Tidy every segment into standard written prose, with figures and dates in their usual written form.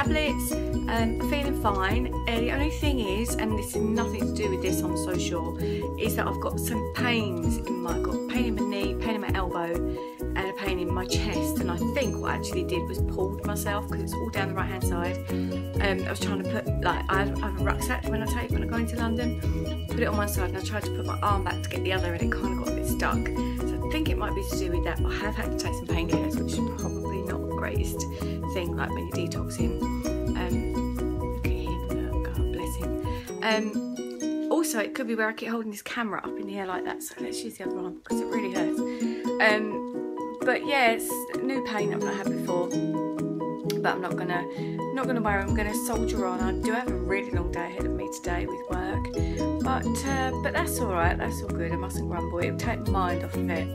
tablets, feeling fine. The only thing is, and this is nothing to do with this, I'm so sure, is that I've got some pains in my, I've got pain in my knee, pain in my elbow, and a pain in my chest. And I think what I actually did was pulled myself, because it's all down the right hand side. I was trying to put, like, I have a rucksack when I go into London, put it on one side, and I tried to put my arm back to get the other, and it kind of got a bit stuck. So I think it might be to do with that. I have had to take some painkillers, which is probably not the greatest thing, like when you're detoxing. Look at him, God bless him. Also, it could be where I keep holding this camera up in the air like that, so let's use the other arm because it really hurts. But yeah, it's new pain I've not had before, but I'm not gonna worry. I'm gonna soldier on. I do have a really long day ahead of me today with work, but that's all right. That's all good. I mustn't grumble. It'll take my mind off of it.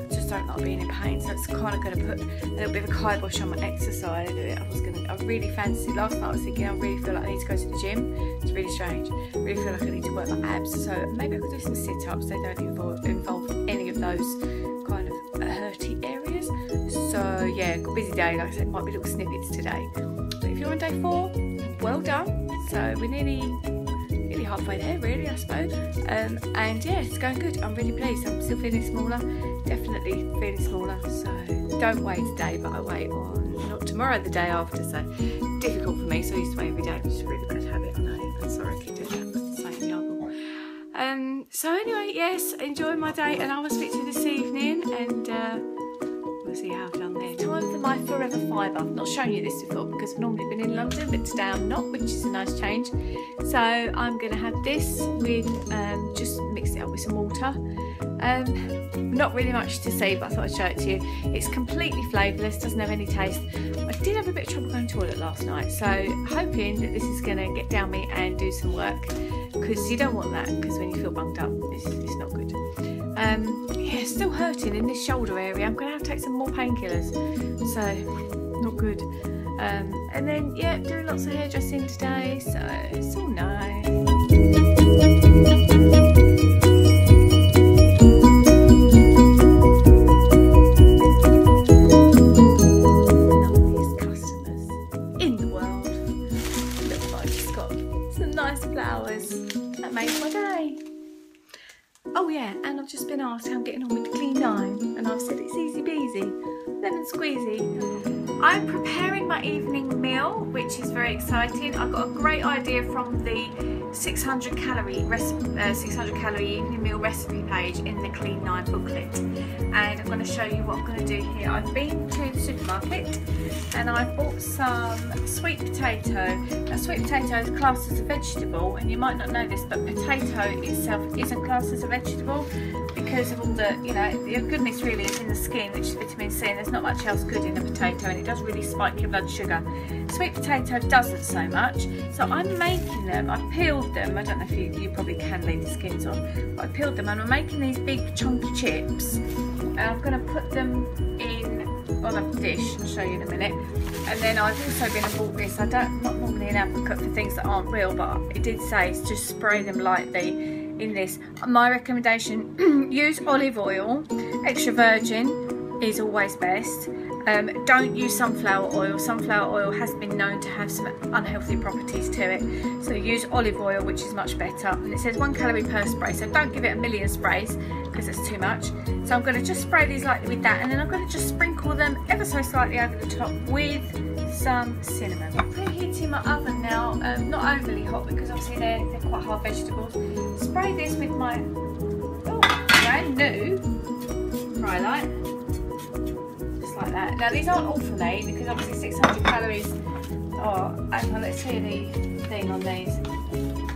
Just don't like being in pain, so it's kind of going to put a little bit of a kibosh on my exercise. I really fancied, last night I was thinking I really feel like I need to go to the gym. It's really strange. I really feel like I need to work my abs, so maybe I could do some sit-ups. They don't involve any of those kind of hurty areas. So yeah, got a busy day. Like I said, might be little snippets today. But if you're on day 4, well done. So we're nearly halfway there, really, I suppose. And yeah, it's going good. I'm really pleased. I'm still feeling smaller, definitely feeling smaller. So don't weigh today, but I weigh on not tomorrow, the day after. So difficult for me. So I used to weigh every day, which is a really bad habit. I know. I'm sorry I keep doing that, but it's like the so anyway, yes, enjoy my day, and I will speak to you this evening, and we'll see how I've done there. Time for my Forever Fibre. I've not shown you this before because I've normally been in London, but today I'm not, which is a nice change. So I'm going to have this with, just mix it up with some water. Not really much to see, but I thought I'd show it to you. It's completely flavourless, doesn't have any taste. I did have a bit of trouble going to the toilet last night, so hoping that this is going to get down me and do some work, because you don't want that, because when you feel bunged up, it's not good. Yeah, still hurting in this shoulder area. I'm going to have to take some more painkillers, so not good. And then, yeah, doing lots of hairdressing today, so it's all nice. Loveliest customers in the world. Look what I just got. Some nice flowers. That made my day. Oh yeah, and I've just been asked how I'm getting on with the Clean 9, and I've said it's easy peasy, lemon squeezy. I'm preparing my evening meal, which is very exciting. I've got a great idea from the 600 calorie evening meal recipe page in the Clean 9 booklet, and I'm going to show you what I'm going to do here. I've been to the supermarket and I bought some sweet potato. Now, sweet potato is classed as a vegetable, and you might not know this, but potato itself isn't classed as a vegetable because of all the, you know, the goodness really is in the skin, which is vitamin C, and there's not much else good in a potato, and it does really spike your blood sugar. Sweet potato doesn't so much, so I'm making them. I peeled them. I don't know if you probably can leave the skins on, but I peeled them, and I'm making these big chunky chips, and I'm going to put them on a dish. I'll show you in a minute. And then I've also been and bought this. I'm not normally an advocate for things that aren't real, but it did say just spray them lightly in this. My recommendation: use olive oil. Extra virgin is always best. Don't use sunflower oil. Sunflower oil has been known to have some unhealthy properties to it, so use olive oil, which is much better. And it says 1 calorie per spray, so don't give it a million sprays because it's too much. So I'm going to just spray these lightly with that, and then I'm going to just sprinkle them ever so slightly over the top with some cinnamon. I'm preheating my oven now, not overly hot because obviously they're quite hard vegetables. Spray this with my brand new fry light. Like that. Now these aren't all for me because obviously 600 calories let's see the thing on these,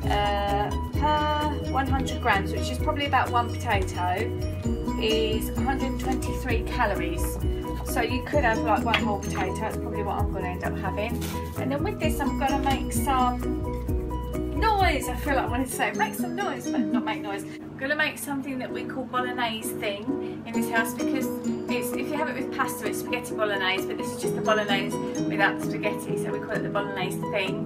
per 100 grams, which is probably about 1 potato, is 123 calories. So you could have like 1 whole potato. That's probably what I'm going to end up having. And then with this I'm going to make some noise. I feel like I wanted to say make some noise, but not make noise. I'm going to make something that we call bolognese thing in this house, because if you have it with pasta, it's spaghetti bolognese, but this is just the bolognese without the spaghetti, so we call it the bolognese thing.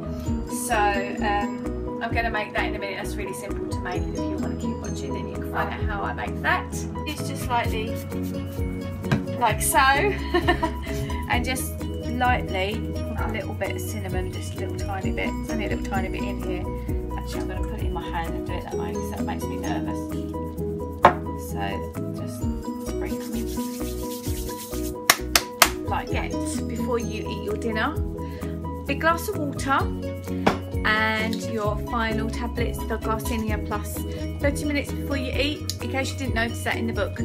So I'm going to make that in a minute. That's really simple to make. If you want to keep watching, then you can find out how I make that. It's just slightly like so, and just lightly a little bit of cinnamon, just a little tiny bit. There's only a little tiny bit in here. Actually, I'm going to put it in my hand and do it that way because that makes me nervous. So just sprinkle like that before you eat your dinner. Big glass of water and your final tablets, the Garcinia Plus, 30 minutes before you eat, in case you didn't notice that in the book,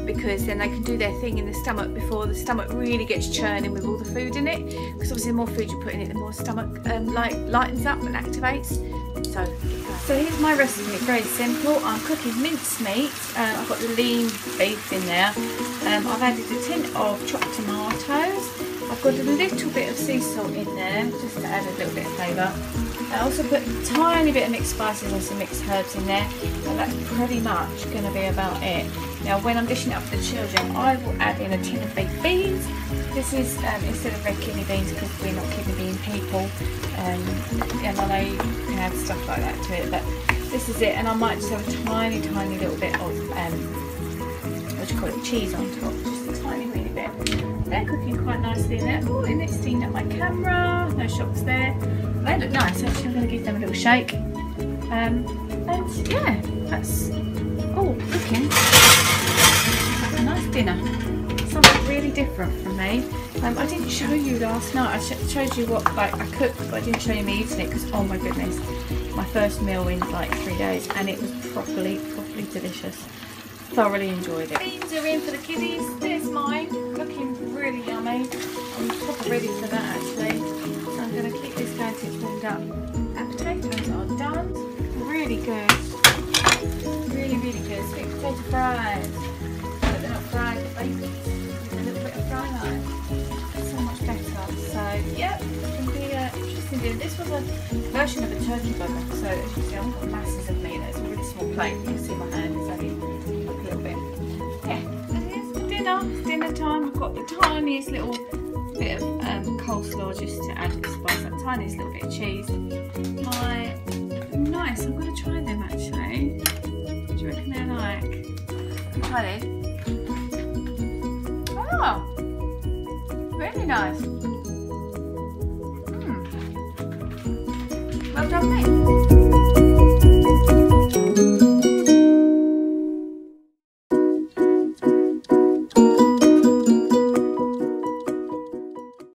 because then they can do their thing in the stomach before the stomach really gets churning with all the food in it, because obviously the more food you put in it, the more stomach lightens up and activates. So here's my recipe. It's very simple. I'm cooking mincemeat. I've got the lean beef in there. I've added a tin of chopped tomatoes. I've got a little bit of sea salt in there just to add a little bit of flavour. I also put a tiny bit of mixed spices and some mixed herbs in there, and that's pretty much going to be about it. Now when I'm dishing it up for the children, I will add in a tin of baked beans. This is instead of red kidney beans, because we're not kidney bean people, and I know you can add stuff like that to it, but this is it. And I might just have a tiny little bit of what do you call it, cheese on top, just a tiny bit. They're cooking quite nicely in there. Oh, and it's steamed up my camera, no shocks there. They look nice. Actually, I'm going to give them a little shake. And yeah, that's all cooking. Like a nice dinner. Something really different from me. I didn't show you last night. I showed you what I cooked, but I didn't show you me eating it because, oh my goodness, my first meal in like 3 days, and it was properly delicious. Thoroughly enjoyed it. Beans are in for the kiddies. There's mine, looking really yummy. I'm proper ready for that actually. So I'm going to keep this going till it's warmed up. And potatoes are done. Really good. Really good. Sweet potato fries. But they're not fried, they're baked with a little bit of fry line. So much better. So yeah, it's going to be interesting dinner. This was a version of a turkey burger. So as you can see, I've got masses of meat. It's a really small plate. You can see my hand is only a little bit. Yeah, and here's the dinner. It's dinner time. I've got the tiniest little bit of coleslaw just to add to the spice. That tiniest little bit of cheese. Nice. I'm going to try them actually. What do you reckon they're like? Try this. Oh, really nice. Well done, mate.